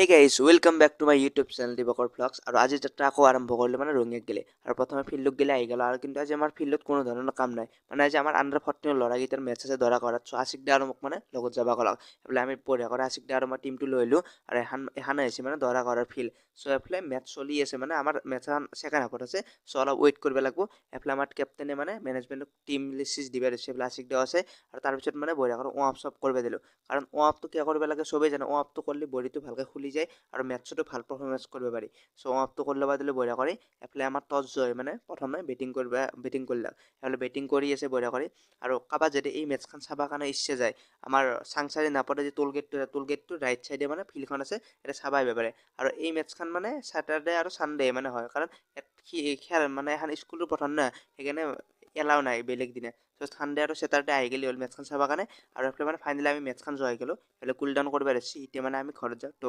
হে guys welcome back to my YouTube channel Dibakar vlogs. আৰু আজি যাত্ৰা আকৌ আৰম্ভ কৰিলোঁ মানে ৰঙিয়াক গেলে। আৰু প্ৰথমে ফিল্ডক গেলে আহি গ'ল। আৰু কিন্তু আজি আমাৰ ফিল্ডত কোনো ধৰণৰ কাম নাই। মানে আজি আমাৰ আণ্ডাৰ 14 ল'ৰাকেইটাৰ মেটচ আছে ধৰা কৰাত। চ' আশিক দা আৰু মোক মানে লগত যাব ক'লাক। এইফালে আমি বঢ়িয়া কৰা আশিক দা আৰু মই টিমটো লৈ আহিলোঁ। আৰু এখন আহিছে মানে ধৰা কৰাৰ ফিল্ড। চ' এইফালে মেটচ চলি আছে, মানে আমাৰ মেটচ এখন ছেকেণ্ড হাফত আছে। চ' অলপ ৱেইট কৰিব লাগিব। এইফালে আমাৰ কেপ্টেইনে মানে মেনেজমেণ্টক টিম লিষ্ট দিব দিছে। এইফালে আশিক দাও আছে। আৰু তাৰপিছত মানে বঢ়িয়া কৰি ৱাৰ্ম আপ কৰিব দিলোঁ। কাৰণ ৱাৰ্ম আপটো কিয় কৰিব লাগে চবেই জানে। ৱাৰ্ম আপটো কৰিলে বডিটো ভালকৈ খুলি যায় আৰু মেটচতো ভাল পাৰফৰ্মেঞ্চ কৰিব পাৰি। চ' ৱাৰ্ম আপটো কৰি ল'ব দিলোঁ বঢ়িয়া কৰি। এইফালে আমাৰ টছ জয় মানে প্ৰথমে বেটিং কৰিলাক। এইফালে বেটিং কৰি আছে বঢ়িয়া কৰি। আৰু কাৰোবাৰ যদি এই মেটচখন চাবৰ কাৰণে ইচ্ছা যায়, আমাৰ চাংচাৰি নাপতে যে টোলগেটটো ৰাইট চাইডে মানে ফিল্ডখন আছে, এতিয়া চাব আহিব পাৰে। আৰু এই মেটচখন মানে ছেটাৰডে আৰু ছানডে মানে হয়, কাৰণ খেল মানে এখন স্কুলৰ প্ৰথম না, সেইকাৰণে এলাও নাই বেলেগ দিনা। চ' ছানডে আৰু ছেটাৰডে আহি গ'লে হ'ল মেটচখন চাবৰ কাৰণে। আৰু এইফালে মানে ফাইনেলি আমি মেটচখন জয় গ'লোঁ। এইফালে কুল ডাউন কৰিব দিছে, এতিয়া মানে আমি ঘৰত যাওঁ।